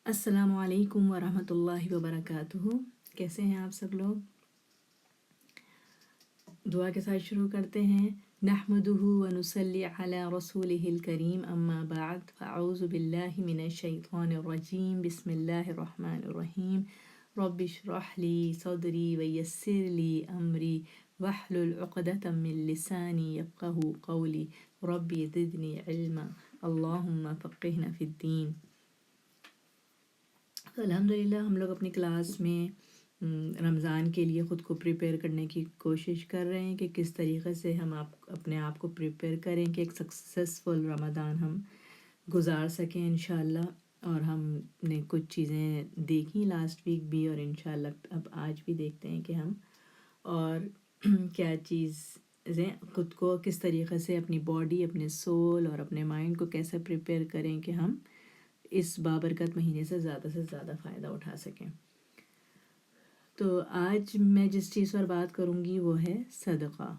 السلام علیکم ورحمۃ اللہ وبرکاتہ۔ کیسے ہیں آپ سب لوگ؟ دعا کے ساتھ شروع کرتے ہیں۔ نحمدہ ونصلی علی رسولہ الکریم، اما بعد، فاعوذ باللہ من الشیطان الرجیم، بسم اللہ الرحمن الرحیم۔ رب اشرح لی صدری ویسر لی امری واحلل عقدۃ من لسانی یفقہوا قولی، رب زدنی علما، اللہم فقہنا فی الدین۔ تو الحمدللہ ہم لوگ اپنی کلاس میں رمضان کے لیے خود کو پریپیئر کرنے کی کوشش کر رہے ہیں کہ کس طریقے سے ہم اپنے آپ کو پریپیئر کریں کہ ایک سکسیسفل رمضان ہم گزار سکیں انشاءاللہ۔ اور ہم نے کچھ چیزیں دیکھیں لاسٹ ویک بھی، اور انشاءاللہ اب آج بھی دیکھتے ہیں کہ ہم اور کیا چیزیں خود کو کس طریقے سے اپنی باڈی، اپنے سول اور اپنے مائنڈ کو کیسے پریپیئر کریں کہ ہم اس بابرکت مہینے سے زیادہ فائدہ اٹھا سکیں۔ تو آج میں جس چیز پر بات کروں گی وہ ہے صدقہ۔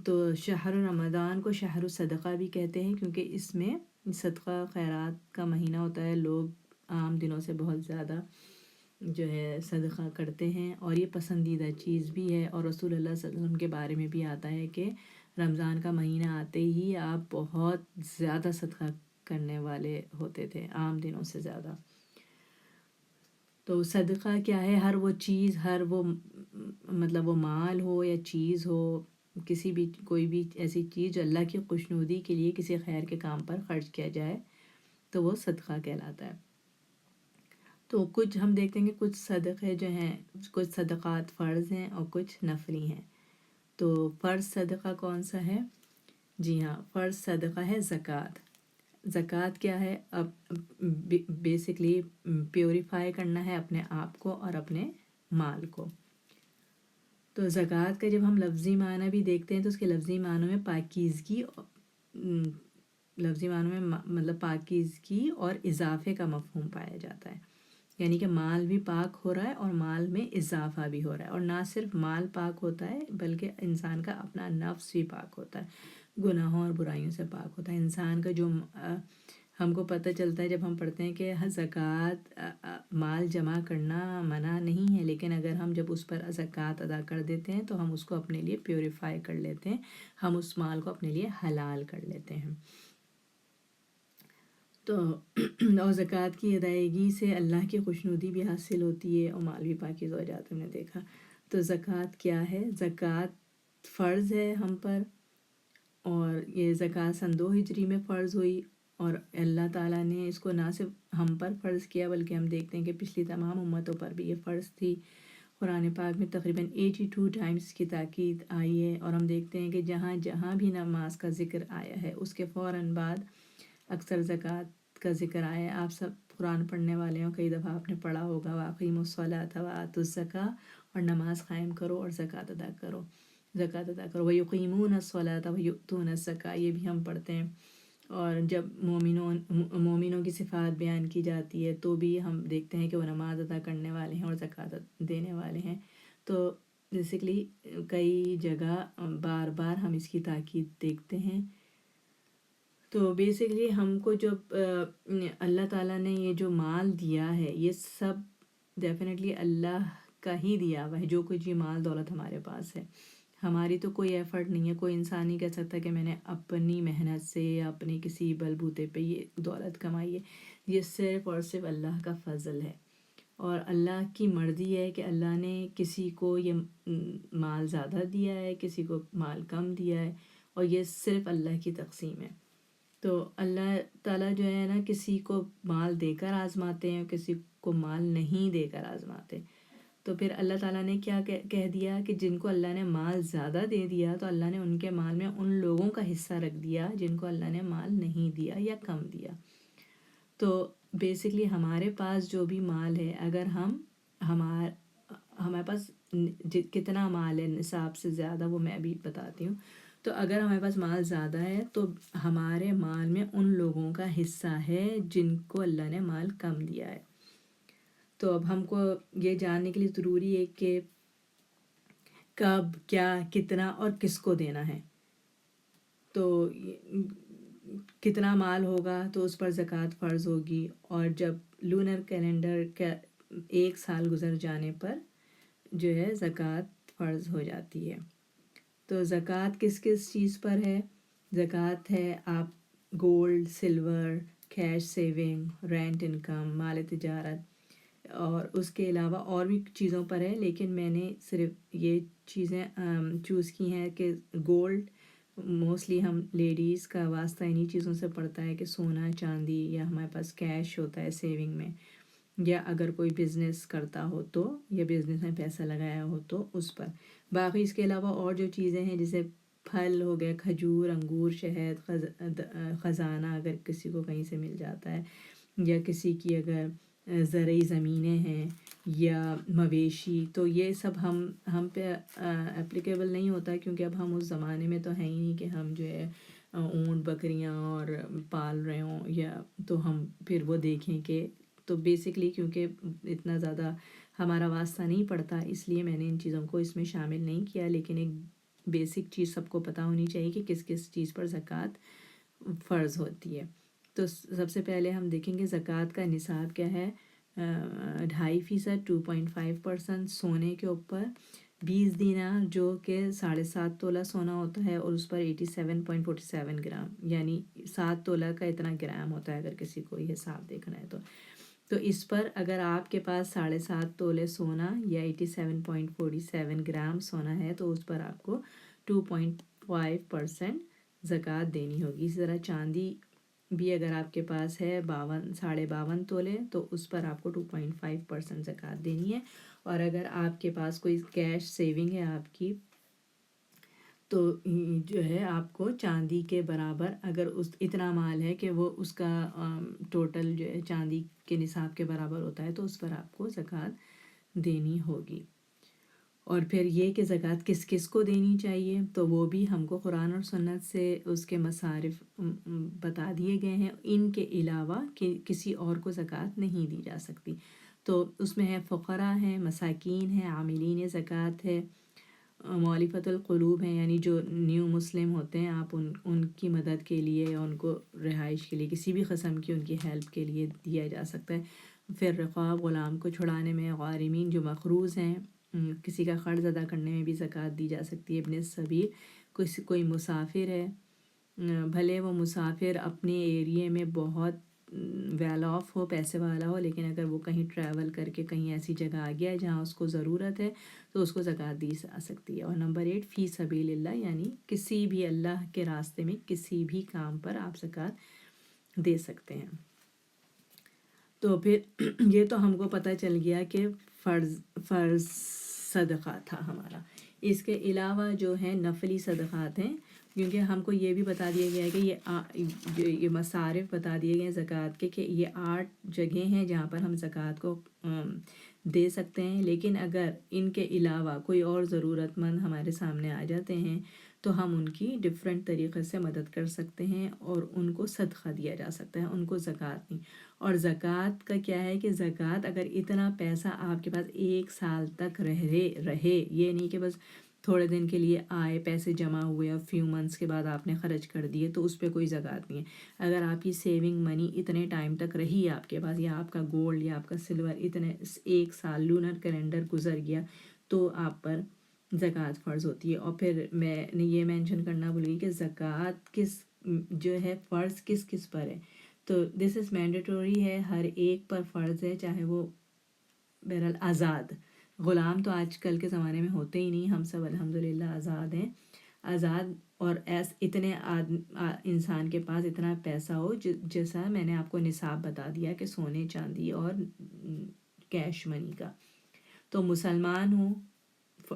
تو شہر رمضان کو شہر الصدقہ بھی کہتے ہیں، کیونکہ اس میں صدقہ خیرات کا مہینہ ہوتا ہے۔ لوگ عام دنوں سے بہت زیادہ جو ہے صدقہ کرتے ہیں، اور یہ پسندیدہ چیز بھی ہے، اور رسول اللہ صلی اللہ علیہ وسلم کے بارے میں بھی آتا ہے کہ رمضان کا مہینہ آتے ہی آپ بہت زیادہ صدقہ کرنے والے ہوتے تھے، عام دنوں سے زیادہ۔ تو صدقہ کیا ہے؟ ہر وہ چیز، ہر وہ مطلب وہ مال ہو یا چیز ہو، کسی بھی کوئی بھی ایسی چیز جو اللہ کی خوشنودی کے لیے کسی خیر کے کام پر خرچ کیا جائے تو وہ صدقہ کہلاتا ہے۔ تو کچھ ہم دیکھتے ہیں کہ کچھ صدقے جو ہیں، کچھ صدقات فرض ہیں اور کچھ نفلی ہیں۔ تو فرض صدقہ کون سا ہے؟ جی ہاں، فرض صدقہ ہے زکوٰۃ۔ زکوٰۃ کیا ہے؟ اب بیسکلی پیوریفائی کرنا ہے اپنے آپ کو اور اپنے مال کو۔ تو زکوٰۃ کا جب ہم لفظی معنی بھی دیکھتے ہیں تو اس کے لفظی معنی میں پاکیزگی، لفظی معنی میں مطلب پاکیزگی اور اضافے کا مفہوم پایا جاتا ہے، یعنی کہ مال بھی پاک ہو رہا ہے اور مال میں اضافہ بھی ہو رہا ہے۔ اور نہ صرف مال پاک ہوتا ہے بلکہ انسان کا اپنا نفس بھی پاک ہوتا ہے، گناہوں اور برائیوں سے پاک ہوتا ہے۔ انسان کا جو ہم کو پتہ چلتا ہے جب ہم پڑھتے ہیں کہ زکوٰۃ مال جمع کرنا منع نہیں ہے، لیکن اگر ہم جب اس پر زکوٰۃ ادا کر دیتے ہیں تو ہم اس کو اپنے لیے پیوریفائی کر لیتے ہیں، ہم اس مال کو اپنے لیے حلال کر لیتے ہیں۔ تو اور زکوٰۃ کی ادائیگی سے اللہ کی خوشنودی بھی حاصل ہوتی ہے اور مال بھی پاکیزہ ہو جاتا ہے، ہم نے دیکھا۔ تو زکوٰۃ کیا ہے؟ زکوٰۃ فرض ہے ہم پر، اور یہ زکوٰۃ سن 2 ہجری میں فرض ہوئی، اور اللہ تعالیٰ نے اس کو نہ صرف ہم پر فرض کیا بلکہ ہم دیکھتے ہیں کہ پچھلی تمام امتوں پر بھی یہ فرض تھی۔ قرآن پاک میں تقریباً 82 ٹائمز کی تاکید آئی ہے، اور ہم دیکھتے ہیں کہ جہاں جہاں بھی نماز کا ذکر آیا ہے اس کے فوراً بعد اکثر زکوٰۃ کا ذکر آیا ہے۔ آپ سب قرآن پڑھنے والے ہوں، کئی دفعہ آپ نے پڑھا ہوگا، وَأَقِیمُوا الصَّلَاةَ وَآتُوا الزَّکَاةَ، اور نماز قائم کرو اور زکوٰۃ ادا کرو، زکوٰۃ ادا کرو۔ وَيُقِیمُونَ الصَّلَاةَ وَيُؤْتُونَ الزَّکَاةَ، یہ بھی ہم پڑھتے ہیں۔ اور جب مومنوں کی صفات بیان کی جاتی ہے تو بھی ہم دیکھتے ہیں کہ وہ نماز ادا کرنے والے ہیں اور زکوٰۃ دینے والے ہیں۔ تو بیسکلی کئی جگہ بار بار ہم اس کی تاکید دیکھتے ہیں۔ تو بیسکلی ہم کو جب اللہ تعالیٰ نے یہ جو مال دیا ہے یہ سب ڈیفینیٹلی اللہ کا ہی دیا ہوا ہے، جو کچھ یہ مال دولت ہمارے پاس ہے۔ ہماری تو کوئی ایفرٹ نہیں ہے، کوئی انسان نہیں کہہ سکتا کہ میں نے اپنی محنت سے یا اپنے کسی بل بوتے پہ یہ دولت کمائی ہے۔ یہ صرف اور صرف اللہ کا فضل ہے، اور اللہ کی مرضی ہے کہ اللہ نے کسی کو یہ مال زیادہ دیا ہے، کسی کو مال کم دیا ہے، اور یہ صرف اللہ کی تقسیم ہے۔ تو اللہ تعالیٰ جو ہے نا کسی کو مال دے کر آزماتے ہیں، کسی کو مال نہیں دے کر آزماتے۔ تو پھر اللہ تعالیٰ نے کیا کہہ دیا کہ جن کو اللہ نے مال زیادہ دے دیا تو اللہ نے ان کے مال میں ان لوگوں کا حصہ رکھ دیا جن کو اللہ نے مال نہیں دیا یا کم دیا۔ تو بیسکلی ہمارے پاس جو بھی مال ہے، اگر ہمارے پاس کتنا مال ہے نصاب سے زیادہ، وہ میں بھی بتاتی ہوں۔ تو اگر ہمارے پاس مال زیادہ ہے تو ہمارے مال میں ان لوگوں کا حصہ ہے جن کو اللہ نے مال کم دیا ہے۔ تو اب ہم کو یہ جاننے کے لیے ضروری ہے کہ کب، کیا، کتنا اور کس کو دینا ہے۔ تو کتنا مال ہوگا تو اس پر زکوٰۃ فرض ہوگی، اور جب لونر کیلنڈر کا 1 سال گزر جانے پر جو ہے زکوٰۃ فرض ہو جاتی ہے۔ تو زکوٰۃ کس کس چیز پر ہے؟ زکوٰۃ ہے آپ gold, silver, cash saving, rent income, مال تجارت، اور اس کے علاوہ اور بھی چیزوں پر ہے، لیکن میں نے صرف یہ چیزیں چوز کی ہیں کہ گولڈ موسٹلی ہم لیڈیز کا واسطہ انہی چیزوں سے پڑتا ہے کہ سونا چاندی، یا ہمارے پاس کیش ہوتا ہے سیونگ میں، یا اگر کوئی بزنس کرتا ہو تو، یا بزنس میں پیسہ لگایا ہو تو اس پر۔ باقی اس کے علاوہ اور جو چیزیں ہیں جیسے پھل ہو گئے، کھجور، انگور، شہد، خزانہ اگر کسی کو کہیں سے مل جاتا ہے، یا کسی کی اگر زرعی زمینیں ہیں یا مویشی، تو یہ سب ہم پہ اپلیکیبل نہیں ہوتا، کیونکہ اب ہم اس زمانے میں تو ہیں ہی نہیں کہ ہم جو ہے اونٹ بکریاں اور پال رہے ہوں، یا تو ہم پھر وہ دیکھیں کہ، تو بیسکلی کیونکہ اتنا زیادہ ہمارا واسطہ نہیں پڑتا، اس لیے میں نے ان چیزوں کو اس میں شامل نہیں کیا، لیکن ایک بیسک چیز سب کو پتہ ہونی چاہیے کہ کس کس چیز پر زکوٰۃ فرض ہوتی ہے۔ تو سب سے پہلے ہم دیکھیں گے زکوٰۃ کا نصاب کیا ہے۔ 2.5%، 2.5% سونے کے اوپر، 20 دینار جو کہ 7.5 تولہ سونا ہوتا ہے، اور اس پر 87.47 گرام، یعنی 7 تولہ کا اتنا گرام ہوتا ہے اگر کسی کو یہ حساب دیکھنا ہے تو اس پر اگر آپ کے پاس 7.5 تولے سونا یا 87.47 گرام سونا ہے تو اس پر آپ کو 2.5% زکوٰۃ دینی ہوگی۔ اسی طرح چاندی بھی اگر آپ کے پاس ہے 52 تولے تو اس پر آپ کو 2.5% زکوٰۃ دینی ہے، اور اگر آپ کے پاس کوئی کیش سیونگ ہے آپ کی تو جو ہے آپ کو چاندی کے برابر، اگر اس اتنا مال ہے کہ وہ اس کا ٹوٹل جو ہے چاندی کے نصاب کے برابر ہوتا ہے، تو اس پر آپ کو زکوٰۃ دینی ہوگی۔ اور پھر یہ کہ زکوٰۃ کس کس کو دینی چاہیے، تو وہ بھی ہم کو قرآن اور سنت سے اس کے مصارف بتا دیے گئے ہیں، ان کے علاوہ کہ کسی اور کو زکوٰۃ نہیں دی جا سکتی۔ تو اس میں ہے فقراء ہیں، مساکین ہیں، عاملین زکوٰۃ ہے، مؤلفۃ القلوب ہیں، یعنی جو نیو مسلم ہوتے ہیں آپ ان کی مدد کے لیے، ان کو رہائش کے لیے کسی بھی قسم کی ان کی ہیلپ کے لیے دیا جا سکتا ہے۔ پھر رقاب، غلام کو چھڑانے میں، غارمین جو مقروض ہیں، کسی کا قرض ادا کرنے میں بھی زکوٰۃ دی جا سکتی ہے۔ ابن السبیل، کوئی مسافر ہے، بھلے وہ مسافر اپنے ایریے میں بہت ویل آف ہو، پیسے والا ہو، لیکن اگر وہ کہیں ٹریول کر کے کہیں ایسی جگہ آ گیا ہے جہاں اس کو ضرورت ہے تو اس کو زکوٰۃ دی جا سکتی ہے۔ اور نمبر 8 فی سبیل اللہ، یعنی کسی بھی اللہ کے راستے میں کسی بھی کام پر آپ زکوٰۃ دے سکتے ہیں۔ تو پھر یہ تو ہم کو پتہ چل گیا کہ فرض صدقہ تھا ہمارا۔ اس کے علاوہ جو ہیں نفلی صدقات ہیں، کیونکہ ہم کو یہ بھی بتا دیا گیا ہے کہ یہ مصارف بتا دیے گئے ہیں زکوٰۃ کے، کہ یہ 8 جگہیں ہیں جہاں پر ہم زکوٰۃ کو دے سکتے ہیں، لیکن اگر ان کے علاوہ کوئی اور ضرورت مند ہمارے سامنے آ جاتے ہیں تو ہم ان کی ڈفرینٹ طریقے سے مدد کر سکتے ہیں، اور ان کو صدقہ دیا جا سکتا ہے، ان کو زکوٰۃ نہیں۔ اور زکوٰۃ کا کیا ہے کہ زکوٰۃ اگر اتنا پیسہ آپ کے پاس 1 سال تک رہے، یہ نہیں کہ بس تھوڑے دن کے لیے آئے، پیسے جمع ہوئے اور فیو منتھس کے بعد آپ نے خرچ کر دیے، تو اس پہ کوئی زکوٰۃ نہیں ہے۔ اگر آپ کی سیونگ منی اتنے ٹائم تک رہی آپ کے پاس، یا آپ کا گولڈ یا آپ کا سلور اتنے 1 سال لونر کیلنڈر گزر گیا، تو آپ پر زکوٰۃ فرض ہوتی ہے۔ اور پھر میں نے یہ مینشن کرنا بھول گئی کہ زکوٰۃ جو ہے فرض کس کس پر ہے، تو دس از مینڈیٹوری ہے، ہر ایک پر فرض ہے، چاہے وہ بہرحال آزاد، غلام تو آج کل کے زمانے میں ہوتے ہی نہیں، ہم سب الحمدللہ آزاد ہیں، آزاد، اور اتنے انسان کے پاس اتنا پیسہ ہو جیسا میں نے آپ کو نصاب بتا دیا کہ سونے چاندی اور کیش منی کا۔ تو مسلمان ہوں،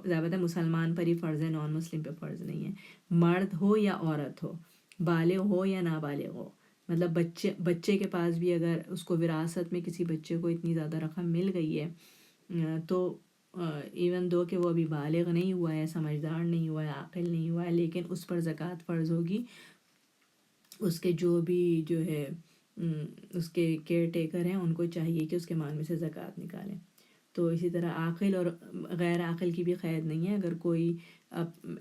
زیادہ مسلمان پر ہی فرض ہے، نان مسلم پہ فرض نہیں ہے، مرد ہو یا عورت ہو، بالغ ہو یا نابالغ ہو، مطلب بچے کے پاس بھی اگر اس کو وراثت میں کسی بچے کو اتنی زیادہ رقم مل گئی ہے تو ایون دو کہ وہ ابھی بالغ نہیں ہوا ہے، سمجھدار نہیں ہوا ہے، عاقل نہیں ہوا ہے، لیکن اس پر زکوٰۃ فرض ہوگی۔ اس کے جو ہے اس کے کیئر ٹیکر ہیں، ان کو چاہیے کہ اس کے مال میں سے زکوٰۃ نکالیں۔ تو اسی طرح عاقل اور غیر عاقل کی بھی قید نہیں ہے. اگر کوئی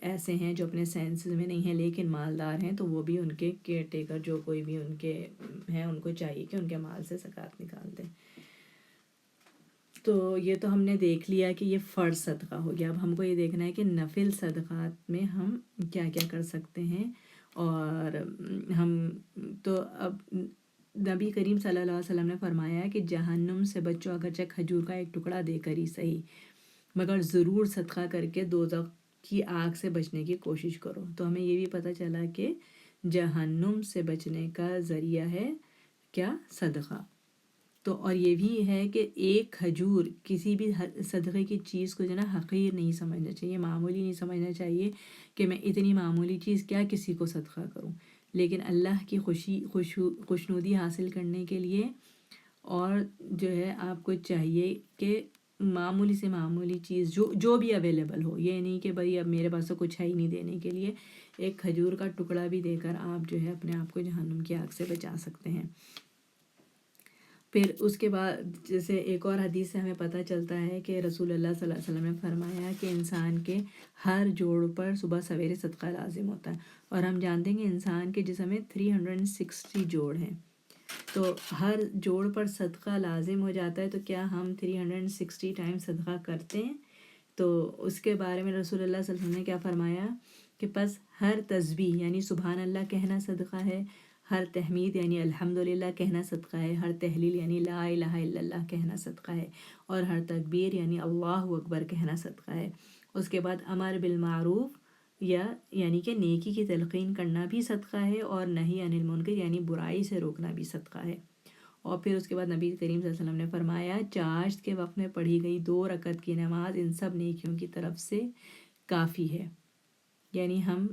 ایسے ہیں جو اپنے سینسز میں نہیں ہیں لیکن مالدار ہیں تو وہ بھی ان کے کیئر ٹیکر جو کوئی بھی ان کے ہیں ان کو چاہیے کہ ان کے مال سے زکوٰۃ نکال دیں. تو یہ تو ہم نے دیکھ لیا کہ یہ فرض صدقہ ہو گیا. اب ہم کو یہ دیکھنا ہے کہ نفل صدقات میں ہم کیا کیا کر سکتے ہیں. اور ہم تو اب نبی کریم صلی اللہ علیہ وسلم نے فرمایا کہ جہنم سے بچو اگرچہ کھجور کا ایک ٹکڑا دے کر ہی صحیح، مگر ضرور صدقہ کر کے دوزخ کی آگ سے بچنے کی کوشش کرو. تو ہمیں یہ بھی پتہ چلا کہ جہنم سے بچنے کا ذریعہ ہے کیا؟ صدقہ. تو اور یہ بھی ہے کہ ایک کھجور کسی بھی صدقے کی چیز کو جو ہے نا حقیر نہیں سمجھنا چاہیے، معمولی نہیں سمجھنا چاہیے کہ میں اتنی معمولی چیز کیا کسی کو صدقہ کروں. لیکن اللہ کی خوشنودی حاصل کرنے کے لیے اور جو ہے آپ کو چاہیے کہ معمولی سے معمولی چیز جو بھی اویلیبل ہو، یہ نہیں کہ بھائی اب میرے پاس تو کچھ ہے ہی نہیں دینے کے لیے، ایک کھجور کا ٹکڑا بھی دے کر آپ جو ہے اپنے آپ کو جہنم کی آگ سے بچا سکتے ہیں. پھر اس کے بعد جیسے ایک اور حدیث سے ہمیں پتہ چلتا ہے کہ رسول اللہ صلی اللہ علیہ وسلم نے فرمایا کہ انسان کے ہر جوڑ پر صبح سویرے صدقہ لازم ہوتا ہے. اور ہم جانتے ہیں کہ انسان کے جسم میں 360 جوڑ ہیں، تو ہر جوڑ پر صدقہ لازم ہو جاتا ہے. تو کیا ہم 360 ٹائم صدقہ کرتے ہیں؟ تو اس کے بارے میں رسول اللہ صلی اللہ علیہ وسلم نے کیا فرمایا کہ پس ہر تسبیح یعنی سبحان اللہ کہنا صدقہ ہے، ہر تحمید یعنی الحمدللہ کہنا صدقہ ہے، ہر تحلیل یعنی لا الہ الا اللہ کہنا صدقہ ہے، اور ہر تکبیر یعنی اللہ اکبر کہنا صدقہ ہے. اس کے بعد امر بالمعروف یعنی کہ نیکی کی تلقین کرنا بھی صدقہ ہے، اور نہی عن المنکر یعنی برائی سے روکنا بھی صدقہ ہے. اور پھر اس کے بعد نبی کریم صلی اللہ علیہ وسلم نے فرمایا چاشت کے وقت میں پڑھی گئی 2 رکعت کی نماز ان سب نیکیوں کی طرف سے کافی ہے. یعنی ہم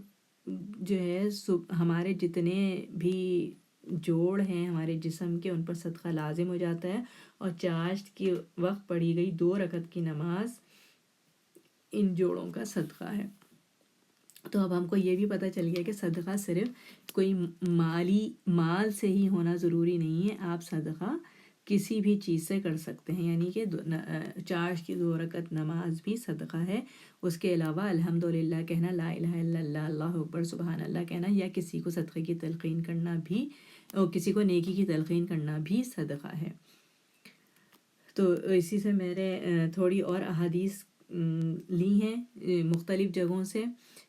جو ہے ہمارے جتنے بھی جوڑ ہیں ہمارے جسم کے ان پر صدقہ لازم ہو جاتا ہے، اور چاشت کے وقت پڑھی گئی 2 رکعت کی نماز ان جوڑوں کا صدقہ ہے. تو اب ہم کو یہ بھی پتہ چل گیا کہ صدقہ صرف کوئی مال سے ہی ہونا ضروری نہیں ہے. آپ صدقہ کسی بھی چیز سے کر سکتے ہیں، یعنی کہ چاشت کی 2 رکعت نماز بھی صدقہ ہے. اس کے علاوہ الحمدللہ کہنا، لا الہ الا اللہ اللہ اکبر سبحان اللہ کہنا، یا کسی کو صدقے کی تلقین کرنا بھی، اور کسی کو نیکی کی تلقین کرنا بھی صدقہ ہے. تو اسی سے میرے تھوڑی اور احادیث لی ہیں مختلف جگہوں سے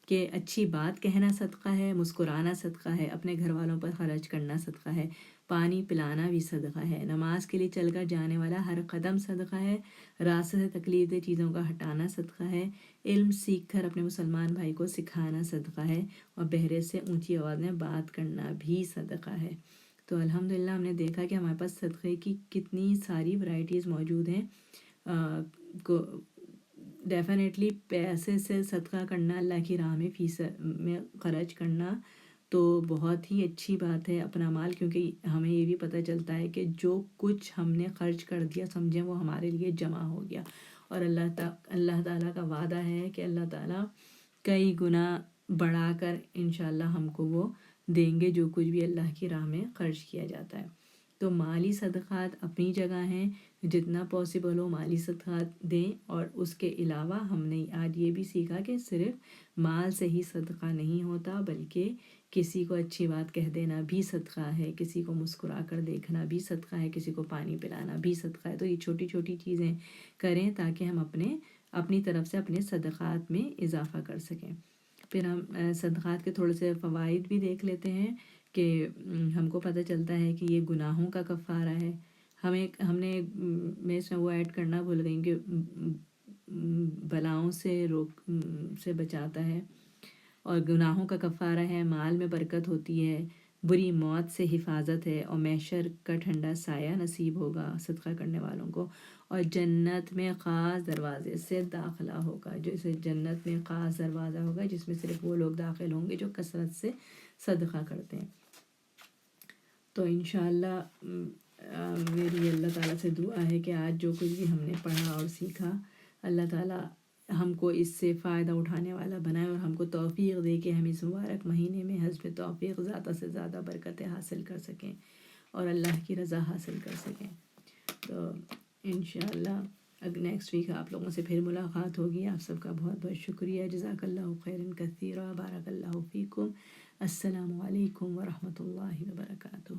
کہ اچھی بات کہنا صدقہ ہے، مسکرانا صدقہ ہے، اپنے گھر والوں پر خرچ کرنا صدقہ ہے، پانی پلانا بھی صدقہ ہے، نماز کے لیے چل کر جانے والا ہر قدم صدقہ ہے، راستے سے تکلیف دہ چیزوں کا ہٹانا صدقہ ہے، علم سیکھ کر اپنے مسلمان بھائی کو سکھانا صدقہ ہے، اور بہرے سے اونچی آواز میں بات کرنا بھی صدقہ ہے. تو الحمدللہ ہم نے دیکھا کہ ہمارے پاس صدقے کی کتنی ساری ورائٹیز موجود ہیں. ڈیفینیٹلی پیسے سے صدقہ کرنا، اللہ کی راہ میں میں خرچ کرنا تو بہت ہی اچھی بات ہے اپنا مال، کیونکہ ہمیں یہ بھی پتہ چلتا ہے کہ جو کچھ ہم نے خرچ کر دیا سمجھیں وہ ہمارے لیے جمع ہو گیا، اور اللہ تعالیٰ کا وعدہ ہے کہ اللہ تعالیٰ کئی گنا بڑھا کر انشاءاللہ ہم کو وہ دیں گے جو کچھ بھی اللہ کی راہ میں خرچ کیا جاتا ہے. تو مالی صدقات اپنی جگہ ہیں، جتنا پاسبل ہو مالی صدقات دیں. اور اس کے علاوہ ہم نے آج یہ بھی سیکھا کہ صرف مال سے ہی صدقہ نہیں ہوتا، بلکہ کسی کو اچھی بات کہہ دینا بھی صدقہ ہے، کسی کو مسکرا کر دیکھنا بھی صدقہ ہے، کسی کو پانی پلانا بھی صدقہ ہے. تو یہ چھوٹی چھوٹی چیزیں کریں تاکہ ہم اپنی طرف سے اپنے صدقات میں اضافہ کر سکیں. پھر ہم صدقات کے تھوڑے سے فوائد بھی دیکھ لیتے ہیں کہ ہم کو پتہ چلتا ہے کہ یہ گناہوں کا کفارہ ہے. میں اس میں وہ ایڈ کرنا بھول گئی کہ بلاؤں سے بچاتا ہے، اور گناہوں کا کفارہ ہے، مال میں برکت ہوتی ہے، بری موت سے حفاظت ہے، اور محشر کا ٹھنڈا سایہ نصیب ہوگا صدقہ کرنے والوں کو، اور جنت میں خاص دروازے سے داخلہ ہوگا. جیسے جنت میں خاص دروازہ ہوگا جس میں صرف وہ لوگ داخل ہوں گے جو کثرت سے صدقہ کرتے ہیں. تو انشاءاللہ میری اللہ تعالیٰ سے دعا ہے کہ آج جو کچھ بھی ہم نے پڑھا اور سیکھا، اللہ تعالیٰ ہم کو اس سے فائدہ اٹھانے والا بنائے، اور ہم کو توفیق دے کہ ہم اس مبارک مہینے میں حسب توفیق زیادہ سے زیادہ برکتیں حاصل کر سکیں اور اللہ کی رضا حاصل کر سکیں. تو انشاءاللہ نیکسٹ ویک آپ لوگوں سے پھر ملاقات ہوگی. آپ سب کا بہت بہت شکریہ. جزاک اللہ خیرا کثیرا. بارک اللہ فیکم. السلام علیکم ورحمۃ اللہ وبرکاتہ.